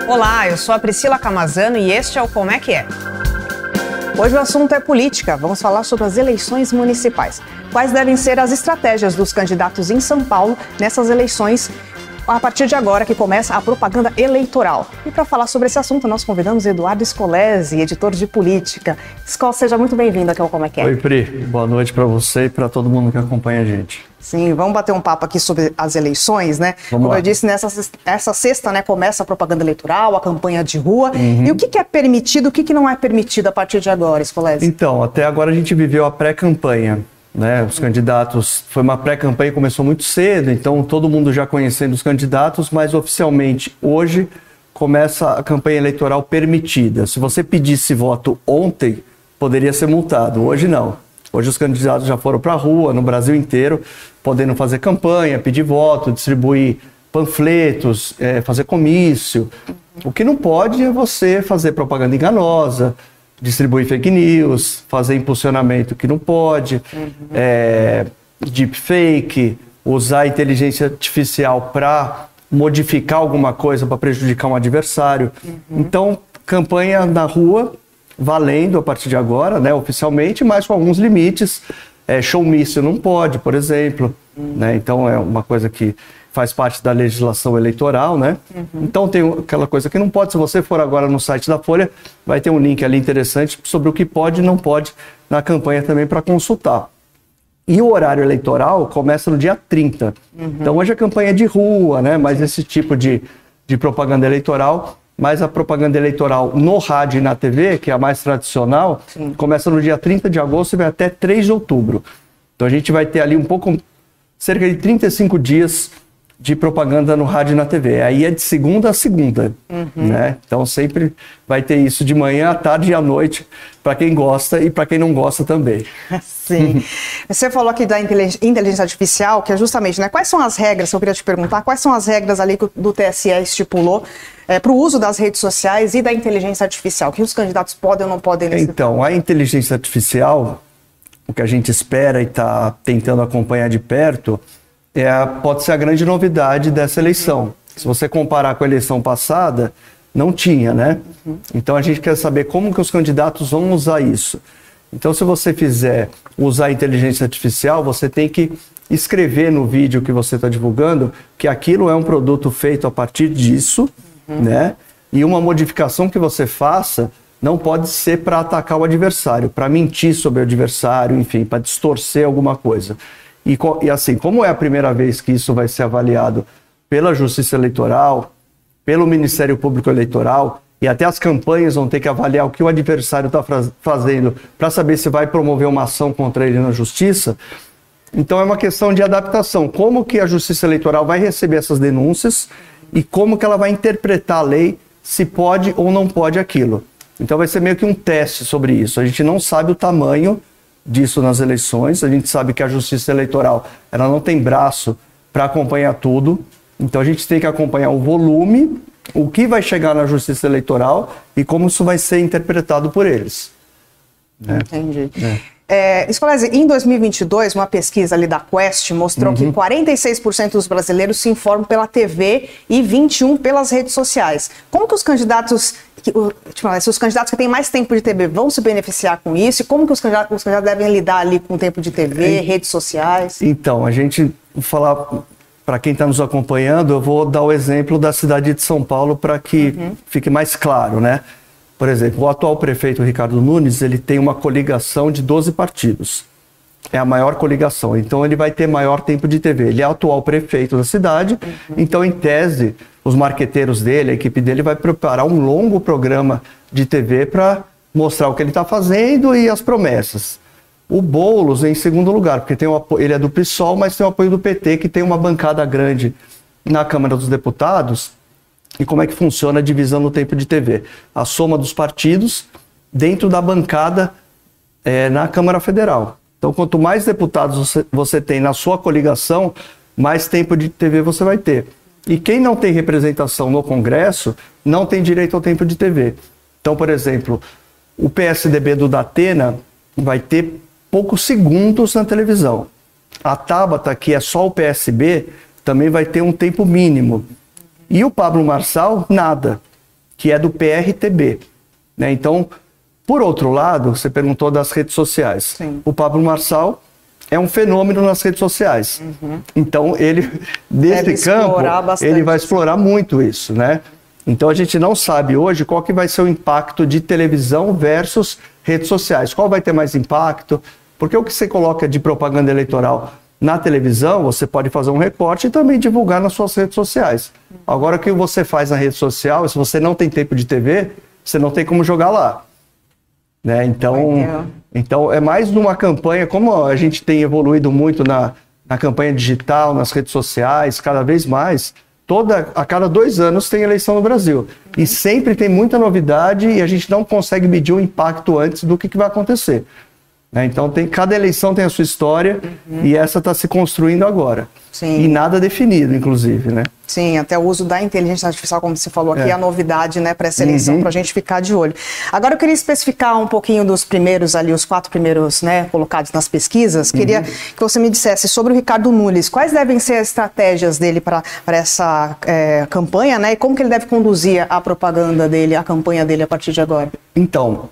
Olá, eu sou a Priscila Camazano e este é o Como é que é. Hoje o assunto é política. Vamos falar sobre as eleições municipais. Quais devem ser as estratégias dos candidatos em São Paulo nessas eleições a partir de agora que começa a propaganda eleitoral. E para falar sobre esse assunto, nós convidamos Eduardo Scolesi, editor de política. Skol, seja muito bem-vindo aqui ao Como é que é. Oi, Pri. Boa noite para você e para todo mundo que acompanha a gente. Sim, vamos bater um papo aqui sobre as eleições, né? Como eu disse, essa sexta, né, começa a propaganda eleitoral, a campanha de rua. E o que é permitido, o que não é permitido a partir de agora, Scolesi? Então, até agora a gente viveu a pré-campanha, né? Os candidatos, foi uma pré-campanha que começou muito cedo, então todo mundo já conhecendo os candidatos, mas oficialmente hoje começa a campanha eleitoral permitida. Se você pedisse voto ontem, poderia ser multado, hoje não. Hoje os candidatos já foram para a rua, no Brasil inteiro, podendo fazer campanha, pedir voto, distribuir panfletos, fazer comício. O que não pode é você fazer propaganda enganosa, distribuir fake news, fazer impulsionamento que não pode, deepfake, usar a inteligência artificial para modificar alguma coisa para prejudicar um adversário. Então, campanha na rua, valendo a partir de agora, né, oficialmente, mas com alguns limites. Showmício não pode, por exemplo. Né? Então, é uma coisa que faz parte da legislação eleitoral, né? Então tem aquela coisa que não pode. Se você for agora no site da Folha, vai ter um link ali interessante sobre o que pode e não pode na campanha também para consultar. E o horário eleitoral começa no dia 30. Então hoje a campanha é de rua, né? Mas esse tipo de propaganda eleitoral, mas a propaganda eleitoral no rádio e na TV, que é a mais tradicional, começa no dia 30 de agosto e vai até 3 de outubro. Então a gente vai ter ali cerca de 35 dias de propaganda no rádio e na TV. Aí é de segunda a segunda, né? Então sempre vai ter isso de manhã, à tarde e à noite, para quem gosta e para quem não gosta também. Sim. Você falou aqui da inteligência artificial, que é justamente, né? Quais são as regras, eu queria te perguntar, quais são as regras ali que do TSE estipulou para o uso das redes sociais e da inteligência artificial? Que os candidatos podem ou não podem? Então, a inteligência artificial, o que a gente espera e está tentando acompanhar de perto, pode ser a grande novidade dessa eleição. Se você comparar com a eleição passada, não tinha, né? Então a gente quer saber como que os candidatos vão usar isso. Então se você fizer usar a inteligência artificial, você tem que escrever no vídeo que você está divulgando que aquilo é um produto feito a partir disso, né? E uma modificação que você faça não pode ser para atacar o adversário, para mentir sobre o adversário, enfim, para distorcer alguma coisa. E assim, como é a primeira vez que isso vai ser avaliado pela Justiça Eleitoral, pelo Ministério Público Eleitoral, e até as campanhas vão ter que avaliar o que o adversário está fazendo para saber se vai promover uma ação contra ele na Justiça, então é uma questão de adaptação. Como que a Justiça Eleitoral vai receber essas denúncias e como que ela vai interpretar a lei, se pode ou não pode aquilo. Então vai ser meio que um teste sobre isso. A gente não sabe o tamanho disso nas eleições, a gente sabe que a Justiça Eleitoral ela não tem braço para acompanhar tudo, então a gente tem que acompanhar o volume, o que vai chegar na Justiça Eleitoral e como isso vai ser interpretado por eles. Entendi. Scolesi, em 2022, uma pesquisa ali da Quest mostrou que 46% dos brasileiros se informam pela TV e 21% pelas redes sociais. Como que os candidatos, se os candidatos que têm mais tempo de TV vão se beneficiar com isso? E como que os candidatos devem lidar ali com o tempo de TV, redes sociais? Então, a gente falar para quem está nos acompanhando, eu vou dar o exemplo da cidade de São Paulo para que fique mais claro, né? Por exemplo, o atual prefeito Ricardo Nunes, ele tem uma coligação de 12 partidos. É a maior coligação, então ele vai ter maior tempo de TV. Ele é o atual prefeito da cidade, então em tese, os marqueteiros dele, a equipe dele vai preparar um longo programa de TV para mostrar o que ele está fazendo e as promessas. O Boulos em segundo lugar, porque ele é do PSOL, mas tem o apoio do PT, que tem uma bancada grande na Câmara dos Deputados. E como é que funciona a divisão no tempo de TV? A soma dos partidos dentro da bancada na Câmara Federal. Então, quanto mais deputados você tem na sua coligação, mais tempo de TV você vai ter. E quem não tem representação no Congresso, não tem direito ao tempo de TV. Então, por exemplo, o PSDB do Datena vai ter poucos segundos na televisão. A Tabata, que é só o PSB, também vai ter um tempo mínimo. E o Pablo Marçal, nada, que é do PRTB. Né? Então, por outro lado, você perguntou das redes sociais. Sim. O Pablo Marçal é um fenômeno nas redes sociais. Então, ele, desse campo, ele vai explorar muito isso, né? Então, a gente não sabe hoje qual que vai ser o impacto de televisão versus redes sociais. Qual vai ter mais impacto? Porque o que você coloca de propaganda eleitoral na televisão, você pode fazer um recorte e também divulgar nas suas redes sociais. Agora, o que você faz na rede social, se você não tem tempo de TV, você não tem como jogar lá. Né? Então, é mais uma campanha, como a gente tem evoluído muito na campanha digital, nas redes sociais, cada vez mais, a cada 2 anos tem eleição no Brasil. E sempre tem muita novidade e a gente não consegue medir o impacto antes do que vai acontecer. Né? Então, cada eleição tem a sua história e essa está se construindo agora. Sim. E nada definido, inclusive, né? Sim, até o uso da inteligência artificial, como você falou aqui, é a novidade, né, para essa eleição, para a gente ficar de olho. Agora eu queria especificar um pouquinho dos primeiros ali, os 4 primeiros, né, colocados nas pesquisas. Queria que você me dissesse sobre o Ricardo Nunes, quais devem ser as estratégias dele para essa campanha, né, e como que ele deve conduzir a propaganda dele, a campanha dele a partir de agora? Então,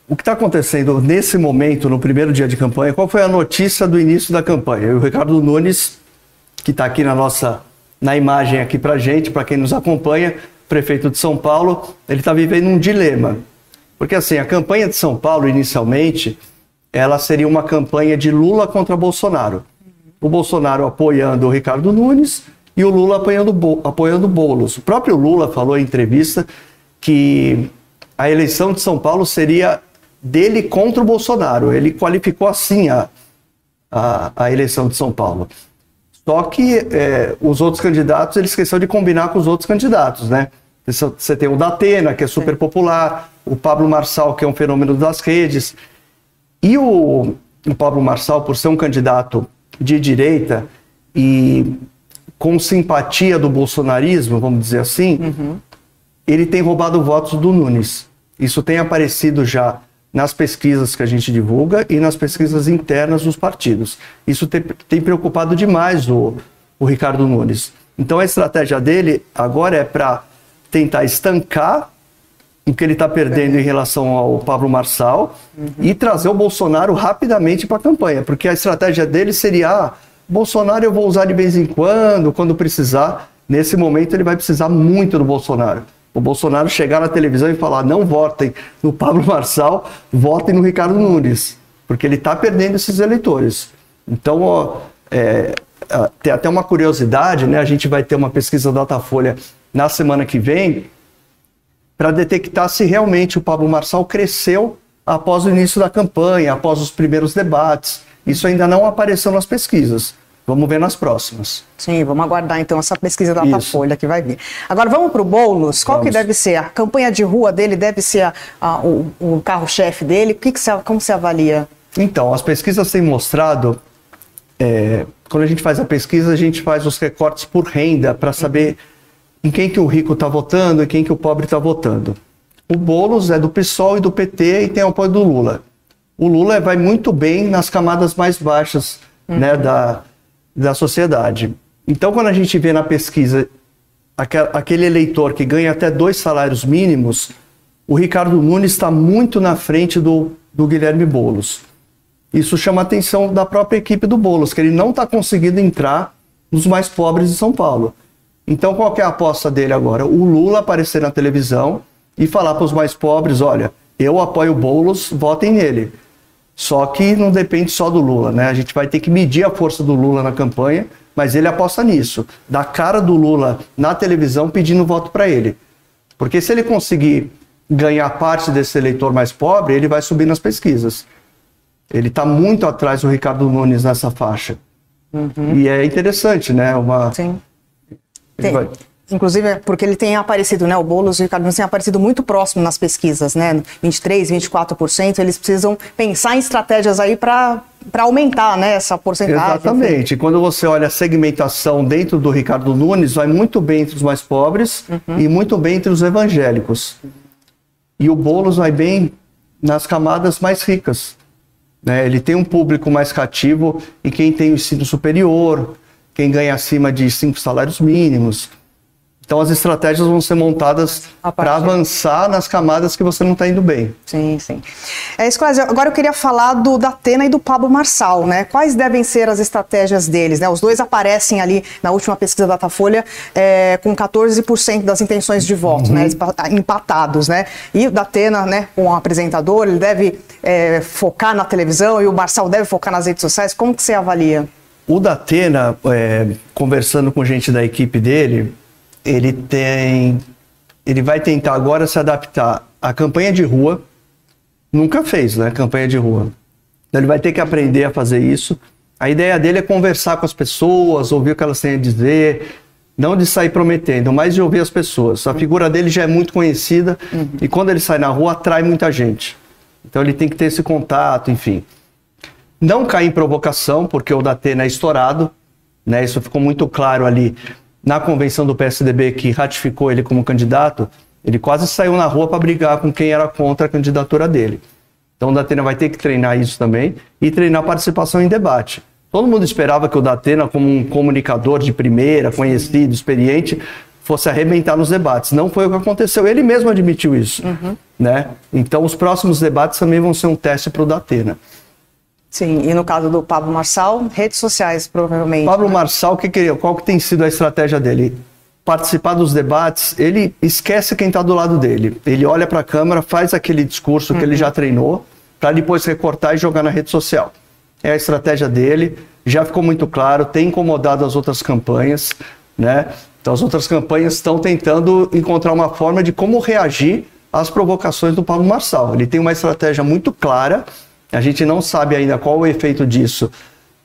o que está acontecendo nesse momento, no primeiro dia de campanha, qual foi a notícia do início da campanha? O Ricardo Nunes, que está aqui na imagem aqui para gente, para quem nos acompanha, prefeito de São Paulo, ele está vivendo um dilema. Porque assim, a campanha de São Paulo, inicialmente, ela seria uma campanha de Lula contra Bolsonaro. O Bolsonaro apoiando o Ricardo Nunes e o Lula apoiando Boulos. O próprio Lula falou em entrevista que a eleição de São Paulo seria dele contra o Bolsonaro. Ele qualificou assim a eleição de São Paulo. Só que os outros candidatos, ele esqueceu de combinar com os outros candidatos, né? Você tem o Datena, que é super popular, o Pablo Marçal, que é um fenômeno das redes. E o Pablo Marçal, por ser um candidato de direita e com simpatia do bolsonarismo, vamos dizer assim, ele tem roubado votos do Nunes. Isso tem aparecido já nas pesquisas que a gente divulga e nas pesquisas internas dos partidos. Isso tem preocupado demais o Ricardo Nunes. Então a estratégia dele agora é para tentar estancar o que ele está perdendo em relação ao Pablo Marçal e trazer o Bolsonaro rapidamente para a campanha, porque a estratégia dele seria, Bolsonaro eu vou usar de vez em quando precisar. Nesse momento ele vai precisar muito do Bolsonaro. O Bolsonaro chegar na televisão e falar, não votem no Pablo Marçal, votem no Ricardo Nunes, porque ele está perdendo esses eleitores. Então, tem até uma curiosidade, né? A gente vai ter uma pesquisa Datafolha na semana que vem para detectar se realmente o Pablo Marçal cresceu após o início da campanha, após os primeiros debates. Isso ainda não apareceu nas pesquisas. Vamos ver nas próximas. Sim, vamos aguardar então essa pesquisa da Datafolha que vai vir. Agora vamos para o Boulos. Qual que deve ser? A campanha de rua dele deve ser o carro-chefe dele? Como você avalia? Então, as pesquisas têm mostrado, quando a gente faz a pesquisa, a gente faz os recortes por renda para saber em quem que o rico está votando e quem que o pobre está votando. O Boulos é do PSOL e do PT e tem o apoio do Lula. O Lula vai muito bem nas camadas mais baixas, né, da sociedade. Então, quando a gente vê na pesquisa aquele eleitor que ganha até 2 salários mínimos, o Ricardo Nunes está muito na frente do Guilherme Boulos. Isso chama a atenção da própria equipe do Boulos, que ele não está conseguindo entrar nos mais pobres de São Paulo. Então, qual que é a aposta dele agora? O Lula aparecer na televisão e falar para os mais pobres, olha, eu apoio o Boulos, votem nele. Só que não depende só do Lula, né? A gente vai ter que medir a força do Lula na campanha, mas ele aposta nisso. Da cara do Lula na televisão pedindo voto para ele. Porque se ele conseguir ganhar parte desse eleitor mais pobre, ele vai subir nas pesquisas. Ele está muito atrás do Ricardo Nunes nessa faixa. E é interessante, né? Sim. Inclusive, porque ele tem aparecido, né, o Boulos e o Ricardo Nunes têm aparecido muito próximo nas pesquisas, né, 23%, 24%, eles precisam pensar em estratégias aí para aumentar, né, essa porcentagem. Exatamente. Quando você olha a segmentação dentro do Ricardo Nunes, vai muito bem entre os mais pobres e muito bem entre os evangélicos. E o Boulos vai bem nas camadas mais ricas, né, ele tem um público mais cativo e quem tem o ensino superior, quem ganha acima de 5 salários mínimos. Então as estratégias vão ser montadas para avançar nas camadas que você não está indo bem. Sim, sim. Scolari, agora eu queria falar do Datena e do Pablo Marçal, né? Quais devem ser as estratégias deles, né? Os dois aparecem ali na última pesquisa da Datafolha com 14% das intenções de voto, né? Eles empatados, né? E o Datena, né, como um apresentador, ele deve focar na televisão e o Marçal deve focar nas redes sociais. Como que você avalia? O Datena, conversando com gente da equipe dele, ele vai tentar agora se adaptar à campanha de rua. Nunca fez, né, campanha de rua. Então ele vai ter que aprender a fazer isso. A ideia dele é conversar com as pessoas, ouvir o que elas têm a dizer, não de sair prometendo, mas de ouvir as pessoas. A figura dele já é muito conhecida e quando ele sai na rua atrai muita gente. Então ele tem que ter esse contato, enfim. Não cair em provocação, porque o Datena é estourado, né? Isso ficou muito claro ali na convenção do PSDB que ratificou ele como candidato. Ele quase saiu na rua para brigar com quem era contra a candidatura dele. Então o Datena vai ter que treinar isso também e treinar participação em debate. Todo mundo esperava que o Datena, como um comunicador de primeira, conhecido, experiente, fosse arrebentar nos debates. Não foi o que aconteceu. Ele mesmo admitiu isso, né? Então os próximos debates também vão ser um teste para o Datena. Sim, e no caso do Pablo Marçal, redes sociais, provavelmente. Pablo Marçal, qual que tem sido a estratégia dele? Participar dos debates, ele esquece quem está do lado dele. Ele olha para a câmera, faz aquele discurso que ele já treinou, para depois recortar e jogar na rede social. É a estratégia dele, já ficou muito claro, tem incomodado as outras campanhas, né? Então as outras campanhas estão tentando encontrar uma forma de como reagir às provocações do Pablo Marçal. Ele tem uma estratégia muito clara. A gente não sabe ainda qual o efeito disso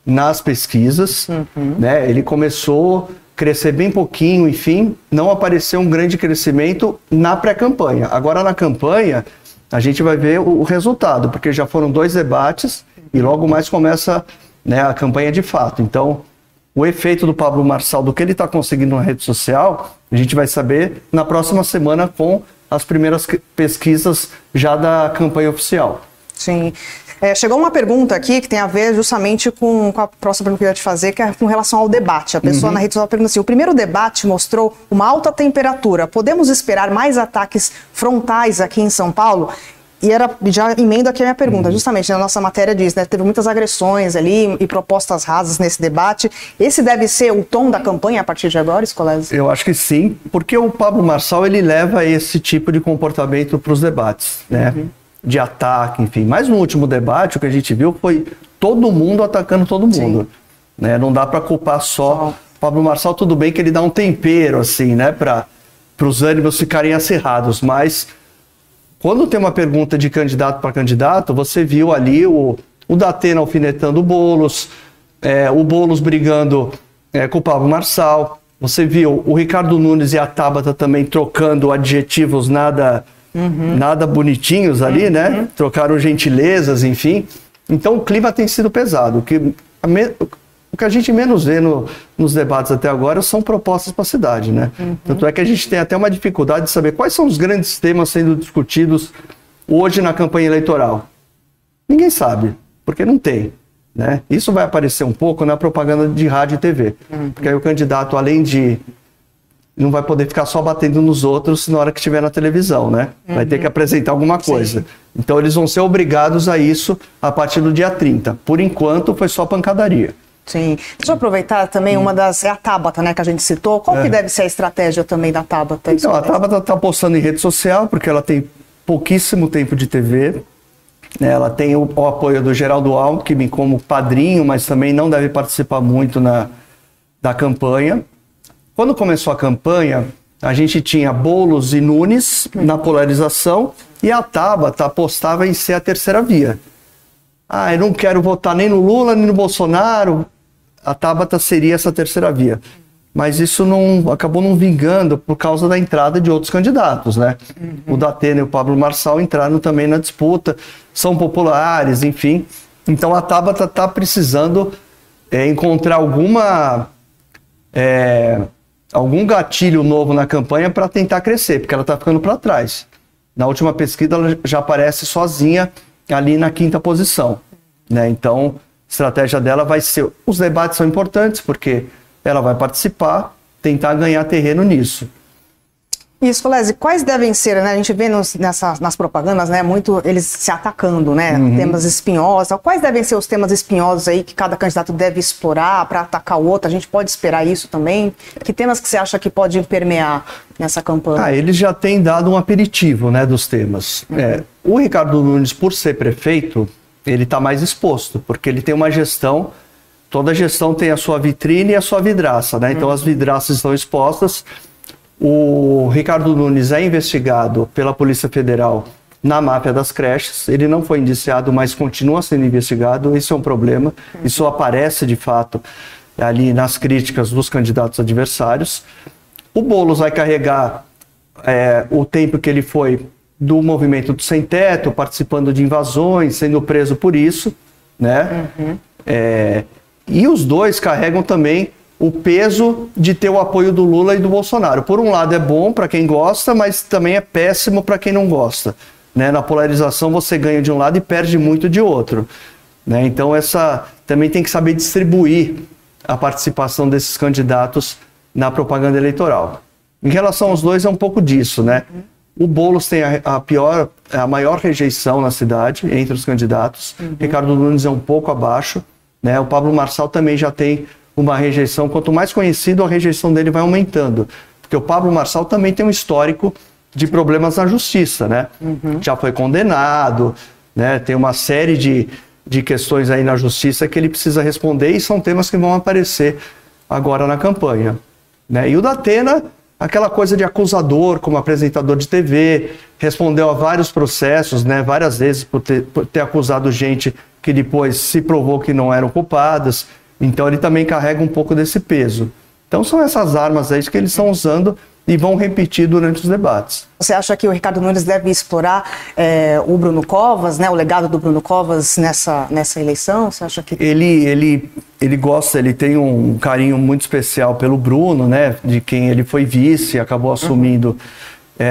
nas pesquisas, né? Ele começou a crescer bem pouquinho, enfim, não apareceu um grande crescimento na pré-campanha. Agora na campanha, a gente vai ver o resultado, porque já foram 2 debates e logo mais começa, né, a campanha de fato. Então, o efeito do Pablo Marçal, do que ele está conseguindo na rede social, a gente vai saber na próxima semana com as primeiras pesquisas já da campanha oficial. Sim. Chegou uma pergunta aqui que tem a ver justamente com a próxima pergunta que eu ia te fazer, que é com relação ao debate. A pessoa na rede social pergunta assim: o primeiro debate mostrou uma alta temperatura. Podemos esperar mais ataques frontais aqui em São Paulo? E já emendo aqui a minha pergunta, justamente, na nossa matéria diz, né, teve muitas agressões ali e propostas rasas nesse debate. Esse deve ser o tom da campanha a partir de agora, Scolari? Eu acho que sim, porque o Pablo Marçal, ele leva esse tipo de comportamento para os debates, né? De ataque, enfim. Mas no último debate, o que a gente viu foi todo mundo atacando todo mundo. Né? Não dá para culpar só o Pablo Marçal. Tudo bem que ele dá um tempero, assim, né, para os ânimos ficarem acirrados, mas quando tem uma pergunta de candidato para candidato, você viu ali o Datena alfinetando o Boulos brigando com o Pablo Marçal, você viu o Ricardo Nunes e a Tabata também trocando adjetivos nada bonitinhos ali, né? Trocaram gentilezas, enfim. Então o clima tem sido pesado. O que a gente menos vê nos debates até agora são propostas para a cidade, né? Tanto é que a gente tem até uma dificuldade de saber quais são os grandes temas sendo discutidos hoje na campanha eleitoral. Ninguém sabe, porque não tem, né? Isso vai aparecer um pouco na propaganda de rádio e TV. Porque aí o candidato, além de... não vai poder ficar só batendo nos outros na hora que estiver na televisão, né? Vai ter que apresentar alguma coisa. Sim. Então eles vão ser obrigados a isso a partir do dia 30. Por enquanto foi só pancadaria. Sim. Deixa eu aproveitar também, uma das... é a Tabata, né, que a gente citou. Qual que deve ser a estratégia também da Tabata? Então, a Tabata está postando em rede social, porque ela tem pouquíssimo tempo de TV. Ela tem o apoio do Geraldo Alckmin como padrinho, mas também não deve participar muito da campanha. Quando começou a campanha, a gente tinha Boulos e Nunes na polarização e a Tabata apostava em ser a terceira via. Eu não quero votar nem no Lula, nem no Bolsonaro. A Tabata seria essa terceira via. Mas isso acabou não vingando por causa da entrada de outros candidatos, né? O Datena e o Pablo Marçal entraram também na disputa, são populares, enfim. Então a Tabata está precisando encontrar algum gatilho novo na campanha para tentar crescer, porque ela está ficando para trás. Na última pesquisa ela já aparece sozinha ali na 5ª posição, né? Então a estratégia dela vai ser... Os debates são importantes porque ela vai participar, tentar ganhar terreno nisso. Isso, Scolese, quais devem ser, né? A gente vê nas propagandas, né, muito eles se atacando, né? Temas espinhosos. Quais devem ser os temas espinhosos aí que cada candidato deve explorar para atacar o outro? A gente pode esperar isso também? Que temas que você acha que pode permear nessa campanha? Eles já têm dado um aperitivo, né, dos temas. O Ricardo Nunes, por ser prefeito, ele está mais exposto, porque ele tem uma gestão, toda gestão tem a sua vitrine e a sua vidraça, né? Então as vidraças estão expostas. O Ricardo Nunes é investigado pela Polícia Federal na máfia das creches. Ele não foi indiciado, mas continua sendo investigado. Isso é um problema. Isso aparece, de fato, ali nas críticas dos candidatos adversários. O Boulos vai carregar o tempo que ele foi do movimento do Sem Teto, participando de invasões, sendo preso por isso, né? E os dois carregam também o peso de ter o apoio do Lula e do Bolsonaro. Por um lado é bom para quem gosta, mas também é péssimo para quem não gosta, né? Na polarização você ganha de um lado e perde muito de outro, né? Então também tem que saber distribuir a participação desses candidatos na propaganda eleitoral. Em relação aos dois é um pouco disso, né? O Boulos tem a maior rejeição na cidade entre os candidatos. Ricardo Nunes é um pouco abaixo, né? O Pablo Marçal também já tem uma rejeição. Quanto mais conhecido, a rejeição dele vai aumentando. Porque o Pablo Marçal também tem um histórico de problemas na justiça, né? Já foi condenado, né? Tem uma série de questões aí na justiça que ele precisa responder e são temas que vão aparecer agora na campanha, né? E o Datena, aquela coisa de acusador como apresentador de TV, respondeu a vários processos, né? Várias vezes por ter acusado gente que depois se provou que não eram culpadas. Então ele também carrega um pouco desse peso. Então são essas armas aí que eles estão usando e vão repetir durante os debates. Você acha que o Ricardo Nunes deve explorar o Bruno Covas, né, o legado do Bruno Covas nessa eleição? Você acha que ele gosta, ele tem um carinho muito especial pelo Bruno, né, de quem ele foi vice, acabou assumindo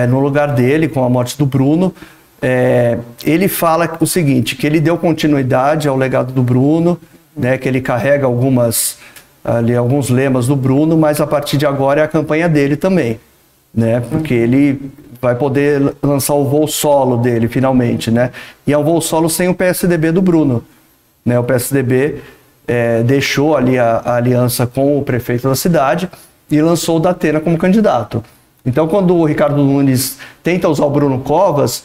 no lugar dele com a morte do Bruno. Ele fala o seguinte, que ele deu continuidade ao legado do Bruno, né, que ele carrega alguns lemas do Bruno, mas a partir de agora é a campanha dele também, né, porque ele vai poder lançar o voo solo dele finalmente, né, e é um voo solo sem o PSDB do Bruno, né, o PSDB deixou ali a aliança com o prefeito da cidade e lançou o Datena como candidato. Então quando o Ricardo Nunes tenta usar o Bruno Covas,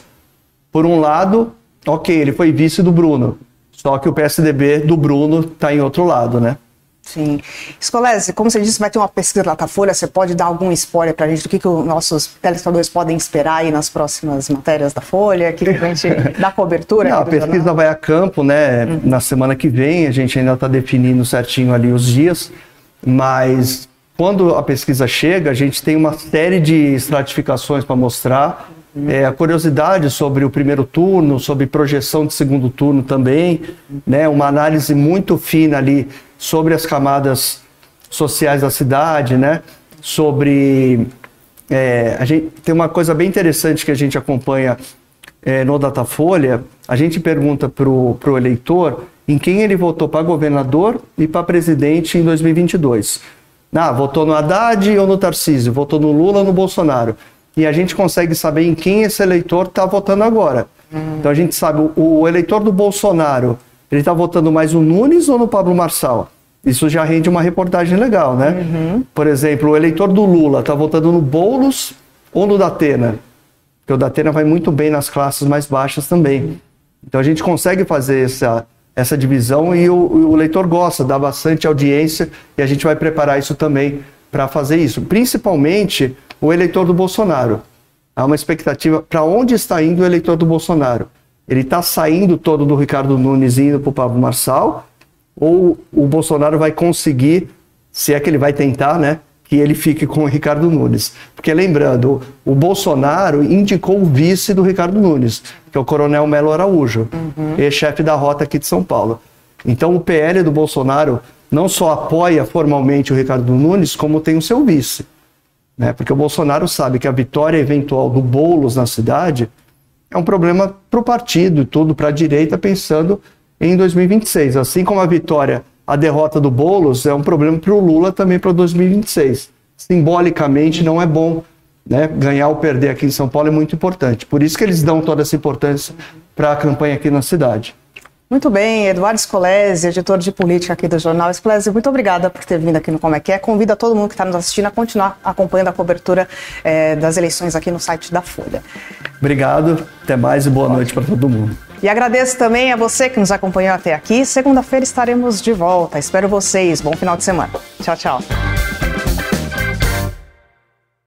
por um lado, ok, ele foi vice do Bruno, só que o PSDB do Bruno está em outro lado, né? Sim. Scolese, como você disse, vai ter uma pesquisa da Datafolha, você pode dar algum spoiler para a gente do que os nossos telespectadores podem esperar aí nas próximas matérias da Folha, que a gente dá cobertura? Não, a pesquisa vai a campo, né, na semana que vem, a gente ainda está definindo certinho ali os dias, mas quando a pesquisa chega, a gente tem uma série de estratificações para mostrar, a curiosidade sobre o primeiro turno, sobre projeção de segundo turno também, né, uma análise muito fina ali sobre as camadas sociais da cidade, né, sobre... a gente tem uma coisa bem interessante que a gente acompanha no Datafolha, a gente pergunta para o eleitor em quem ele votou para governador e para presidente em 2022. Votou no Haddad ou no Tarcísio, votou no Lula ou no Bolsonaro. E a gente consegue saber em quem esse eleitor está votando agora. Então a gente sabe, o eleitor do Bolsonaro, ele está votando mais no Nunes ou no Pablo Marçal? Isso já rende uma reportagem legal, né? Por exemplo, o eleitor do Lula está votando no Boulos ou no Datena? Porque o Datena vai muito bem nas classes mais baixas também. Então a gente consegue fazer essa divisão e o eleitor gosta, dá bastante audiência e a gente vai preparar isso também para fazer isso. Principalmente o eleitor do Bolsonaro. Há uma expectativa para onde está indo o eleitor do Bolsonaro. Ele está saindo todo do Ricardo Nunes e indo para o Pablo Marçal, ou o Bolsonaro vai conseguir, se é que ele vai tentar, né, que ele fique com o Ricardo Nunes. Porque lembrando, o Bolsonaro indicou o vice do Ricardo Nunes, que é o Coronel Melo Araújo, ex-chefe da rota aqui de São Paulo. Então o PL do Bolsonaro não só apoia formalmente o Ricardo Nunes, como tem o seu vice. Né? Porque o Bolsonaro sabe que a vitória eventual do Boulos na cidade é um problema para o partido e tudo, para a direita, pensando em 2026. Assim como a derrota do Boulos é um problema para o Lula também para 2026. Simbolicamente não é bom né? Ganhar ou perder aqui em São Paulo é muito importante. Por isso que eles dão toda essa importância para a campanha aqui na cidade. Muito bem, Eduardo Scolese, editor de política aqui do Jornal. Scolese, muito obrigada por ter vindo aqui no Como é que é. Convido a todo mundo que está nos assistindo a continuar acompanhando a cobertura das eleições aqui no site da Folha. Obrigado, até mais e boa noite para todo mundo. E agradeço também a você que nos acompanhou até aqui. Segunda-feira estaremos de volta. Espero vocês. Bom final de semana. Tchau, tchau.